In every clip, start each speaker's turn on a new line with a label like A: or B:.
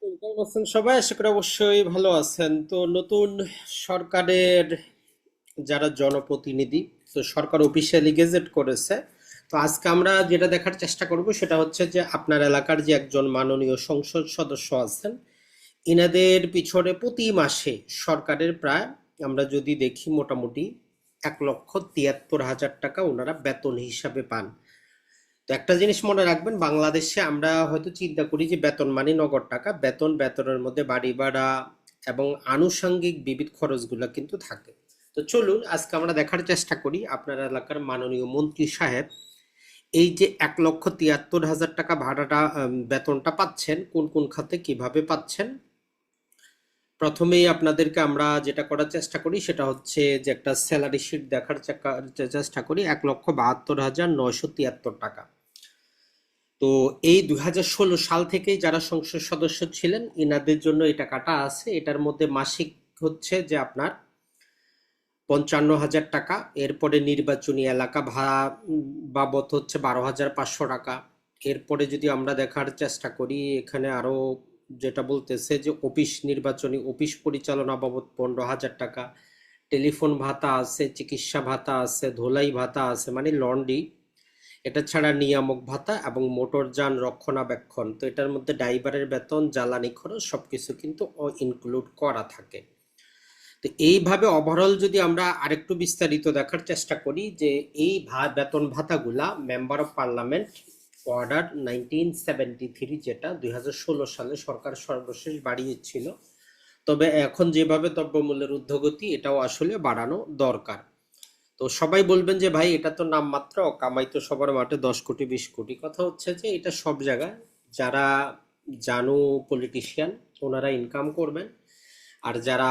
A: কেমন আছেন সবাই? আশা করি অবশ্যই ভালো আছেন। তো নতুন সরকারের যারা জনপ্রতিনিধি, তো সরকার অফিসিয়ালি গেজেট করেছে। তো আজকে আমরা যেটা দেখার চেষ্টা করব সেটা হচ্ছে যে আপনার এলাকার যে একজন মাননীয় সংসদ সদস্য আছেন, ইনাদের পিছনে প্রতি মাসে সরকারের প্রায়, আমরা যদি দেখি, মোটামুটি 1,73,000 টাকা ওনারা বেতন হিসাবে পান। তো একটা জিনিস মনে রাখবেন, বাংলাদেশে আমরা হয়তো চিন্তা করি যে বেতন মানে নগদ টাকা। বেতনের মধ্যে বাড়ি ভাড়া এবং আনুষঙ্গিক বিবিধ খরচগুলো কিন্তু থাকে। তো চলুন আজকে আমরা দেখার চেষ্টা করি আপনার এলাকার মাননীয় মন্ত্রী সাহেব এই যে 1,73,000 টাকা ভাড়াটা, বেতনটা পাচ্ছেন, কোন কোন খাতে কিভাবে পাচ্ছেন। প্রথমেই আপনাদেরকে আমরা যেটা করার চেষ্টা করি সেটা হচ্ছে যে একটা স্যালারি শিট দেখার চেষ্টা করি। 1,72,973 টাকা। তো এই 2016 সাল থেকেই যারা সংসদ সদস্য ছিলেন ইনাদের জন্য এই টাকাটা আছে। এটার মধ্যে মাসিক হচ্ছে যে আপনার 55,000 টাকা। এরপরে নির্বাচনী এলাকা ভাড়া বাবদ হচ্ছে 12,500 টাকা। এরপরে যদি আমরা দেখার চেষ্টা করি, এখানে আরো যেটা বলতেছে যে নির্বাচনী অফিস পরিচালনা বাবদ 15,000 টাকা। টেলিফোন ভাতা আছে, চিকিৎসা ভাতা আছে, ধোলাই ভাতা আছে মানে লন্ড্রি। এটা ছাড়া নিয়ামক ভাতা এবং মোটরযান রক্ষণাবেক্ষণ। তো এটার মধ্যে ড্রাইভারের বেতন, জ্বালানি খরচ সবকিছু কিন্তু ইনক্লুড করা থাকে। তো এইভাবে ওভারঅল যদি আমরা আরেকটু বিস্তারিত দেখার চেষ্টা করি যে এই বেতন ভাতাগুলা মেম্বার অফ পার্লামেন্ট অর্ডার 1973, যেটা 2016 সালে সরকার সর্বশেষ বাড়িয়েছিল। তবে এখন যেভাবে দ্রব্যমূল্যের ঊর্ধ্বগতি, এটাও আসলে বাড়ানো দরকার। তো সবাই বলবেন যে ভাই এটা তো নামমাত্র, কামাই তো সবার মাঠে 10 কোটি 20 কোটি। কথা হচ্ছে যে এটা সব জায়গায় যারা জানু পলিটিশিয়ান ওনারা ইনকাম করবেন, আর যারা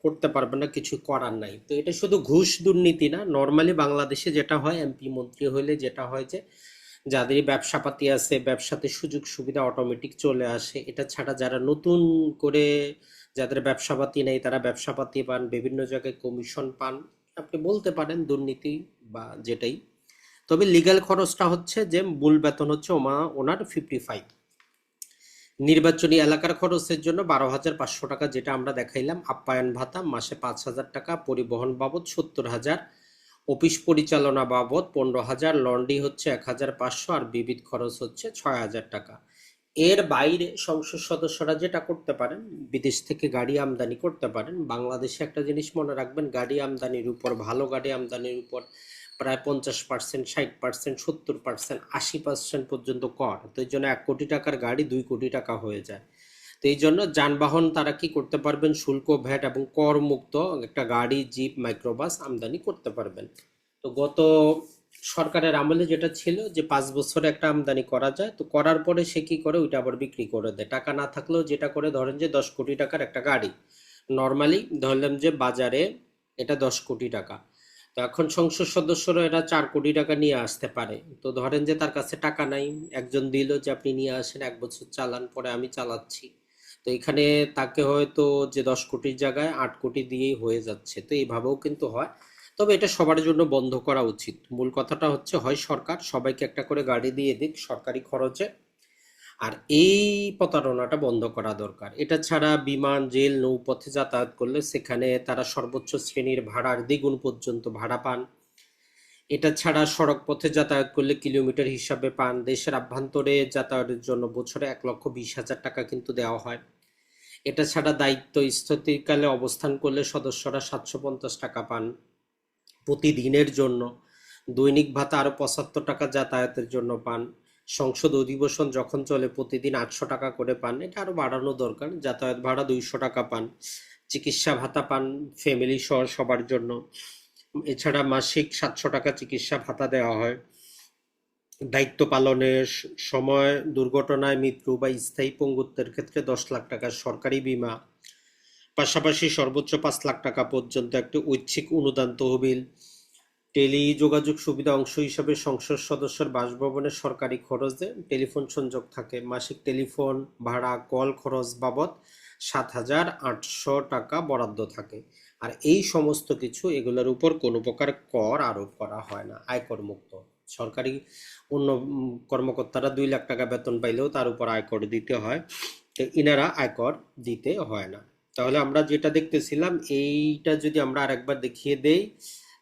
A: করতে পারবেন না কিছু করার নাই। তো এটা শুধু ঘুষ দুর্নীতি না, নর্মালি বাংলাদেশে যেটা হয়, এমপি মন্ত্রী হইলে যেটা হয় যে যাদের ব্যবসাপাতি আছে ব্যবসাতে সুযোগ সুবিধা অটোমেটিক চলে আসে। এটা ছাড়া যারা নতুন করে, যাদের ব্যবসাপাতি নেই, তারা ব্যবসাপাতি পান, বিভিন্ন জায়গায় কমিশন পান। আপনি বলতে পারেন দুর্নীতি বা যেটাই। তবে লিগ্যাল খরচটা হচ্ছে যে মূল বেতন হচ্ছে ওনার 55। নির্বাচনী এলাকার খরচের জন্য 12,500 টাকা, যেটা আমরা দেখাইলাম। আপ্যায়ন ভাতা মাসে 5,000 টাকা, পরিবহন বাবদ 70,000, অফিস পরিচালনা বাবদ 15,000, লন্ড্রি হচ্ছে 1,500, আর বিবিধ খরচ হচ্ছে 6,000 টাকা। এর বাইরে সংসদ সদস্যরা যেটা করতে পারেন, বিদেশ থেকে গাড়ি আমদানি করতে পারেন। বাংলাদেশে একটা জিনিস মনে রাখবেন, গাড়ি আমদানির উপর, ভালো গাড়ি আমদানির উপর প্রায় 50%, 60%, 70%, 80% পর্যন্ত কর। তো এই জন্য 1 কোটি টাকার গাড়ি 2 কোটি টাকা হয়ে যায়। তো এই জন্য যানবাহন তারা কি করতে পারবেন, শুল্ক, ভ্যাট এবং কর মুক্ত একটা গাড়ি, জিপ, মাইক্রোবাস আমদানি করতে পারবেন। তো গত সরকারের আমলে যেটা ছিল যে 5 বছরে একটা আমদানি করা যায়, তো করার পরে সে কি করে, ওইটা আবার বিক্রি করে দেয়। টাকা না থাকলেও যেটা করে, ধরেন যে 10 কোটি টাকার একটা গাড়ি নর্মালি ধরলাম যে বাজারে এটা 10 কোটি টাকা। তো এখন সংসদ সদস্যরা এরা 4 কোটি টাকা নিয়ে আসতে পারে। তো ধরেন যে তার কাছে টাকা নাই, একজন দিল যে আপনি নিয়ে আসেন, 1 বছর চালান, পরে আমি চালাচ্ছি। তো এখানে তাকে হয়তো যে 10 কোটির জায়গায় 8 কোটি দিয়েই হয়ে যাচ্ছে। তো এইভাবেও কিন্তু হয়। তবে এটা সবার জন্য বন্ধ করা উচিত। মূল কথাটা হচ্ছে, হয় সরকার সবাইকে একটা করে গাড়ি দিয়ে দিক সরকারি খরচে, আর এই প্রতারণাটা বন্ধ করা দরকার। এটা ছাড়া বিমান, রেল, নৌপথে যাতায়াত করলে সেখানে তারা সর্বোচ্চ শ্রেণীর ভাড়ার দ্বিগুণ পর্যন্ত ভাড়া পান। এটা ছাড়া সড়ক পথে যাতায়াত করলে কিলোমিটার হিসাবে পান। দেশের আভ্যন্তরে যাতায়াতের জন্য বছরে 1,20,000 টাকা কিন্তু দেওয়া হয়। এটা ছাড়া দায়িত্ব স্থিতিকালে অবস্থান করলে সদস্যরা 750 টাকা পান প্রতিদিনের জন্য। দৈনিক ভাতা আরো 75 টাকা যাতায়াতের জন্য পান। সংসদ অধিবেশন যখন চলে প্রতিদিন 800 টাকা করে পান। এটা আরো বাড়ানো দরকার। যাতায়াত ভাড়া 200 টাকা পান। চিকিৎসা ভাতা পান ফ্যামিলি সহ সবার জন্য। এছাড়া মাসিক 700 টাকা চিকিৎসা ভাতা দেওয়া হয়। দায়িত্ব পালনের সময় দুর্ঘটনায় মৃত্যু বা স্থায়ী পঙ্গুত্বের ক্ষেত্রে 10 লাখ টাকার সরকারি বীমা। পাশাপাশি সর্বোচ্চ 5 লাখ টাকা পর্যন্ত একটি ঐচ্ছিক অনুদান তহবিল। টেলি যোগাযোগ সুবিধা অংশ হিসাবে সংসদ সদস্যের বাসভবনের সরকারি খরচে টেলিফোন সংযোগ থাকে। মাসিক টেলিফোন ভাড়া, কল খরচ বাবদ 7,800 টাকা বরাদ্দ থাকে। আর এই সমস্ত কিছু, এগুলোর উপর কোনো প্রকার কর আরোপ করা হয় না, আয়কর মুক্ত। সরকারি অন্য কর্মকর্তারা 2 লাখ টাকা বেতন পাইলেও তার উপর আয়কর দিতে হয়। তো ইনারা আয়কর দিতে হয় না। তাহলে আমরা যেটা দেখতেছিলাম এইটা যদি আমরা আরেকবার দেখিয়ে দেই,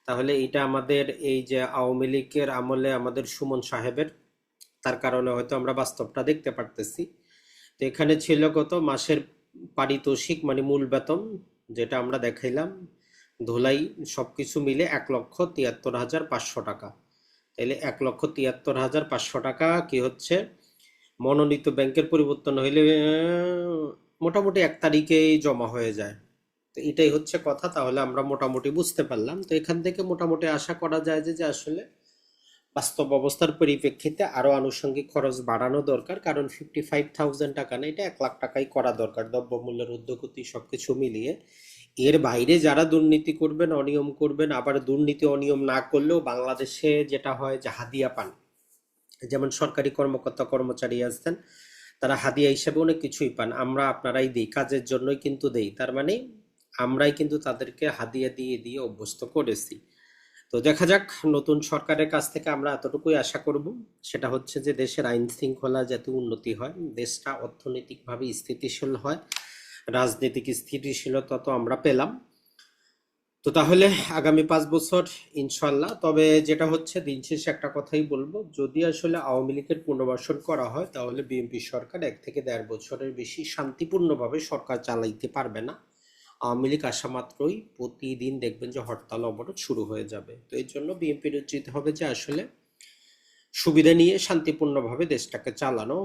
A: তাহলে এটা আমাদের এই যে আওয়ামী লীগের আমলে আমাদের সুমন সাহেবের, তার কারণে হয়তো আমরা বাস্তবটা দেখতে পারতেছি। তো এখানে ছিল কত মাসের পারিতোষিক মানে মূল বেতন, যেটা আমরা দেখাইলাম ধুলাই সবকিছু মিলে 1,73,500 টাকা। তাহলে 1,73,500 টাকা কি হচ্ছে, মনোনীত ব্যাংকের পরিবর্তন হইলে মোটামুটি 1 তারিখেই জমা হয়ে যায়। তো এটাই হচ্ছে কথা। তাহলে আমরা মোটামুটি বুঝতে পারলাম। তো এখান থেকে মোটামুটি আশা করা যায় যে যে আসলে বাস্তব অবস্থার পরিপ্রেক্ষিতে আরো আনুষঙ্গিক খরচ বাড়ানো দরকার, কারণ 55,000 টাকা না, এটা 1 লাখ টাকাই করা দরকার দ্রব্যমূল্যের ঊর্ধ্বগতি সবকিছু মিলিয়ে। এর বাইরে যারা দুর্নীতি করবেন, অনিয়ম করবেন, আবার দুর্নীতি অনিয়ম না করলেও বাংলাদেশে যেটা হয় যে হাদিয়া পান, যেমন সরকারি কর্মকর্তা কর্মচারী আছেন, তারা হাদিয়া হিসেবে অনেক কিছুই পান, আমরা আপনারাই দিই, কাজের জন্যই কিন্তু দেই, তার মানে আমরাই কিন্তু তাদেরকে হাদিয়া দিয়ে দিয়ে অভ্যস্ত করেছি। তো দেখা যাক, নতুন সরকারের কাছ থেকে আমরা এতটুকুই আশা করব, সেটা হচ্ছে যে দেশের আইন শৃঙ্খলা যাতে উন্নতি হয়, দেশটা অর্থনৈতিকভাবে স্থিতিশীল হয়, রাজনৈতিক স্থিতিশীলতা তো আমরা পেলাম। তো তাহলে আগামী 5 বছর ইনশাল্লাহ। তবে যেটা হচ্ছে দিন শেষে একটা কথাই বলবো, যদি আসলে আওয়ামী লীগের পুনর্বাসন করা হয় তাহলে বিএনপি সরকার 1 থেকে 1.5 বছরের বেশি শান্তিপূর্ণভাবে সরকার চালাইতে পারবে না। আওয়ামী লীগ আসা মাত্রই প্রতিদিন দেখবেন যে হরতাল অবরোধ শুরু হয়ে যাবে। তো এই জন্য বিএনপির উচিত হবে যে আসলে সুবিধা নিয়ে শান্তিপূর্ণভাবে দেশটাকে চালানো।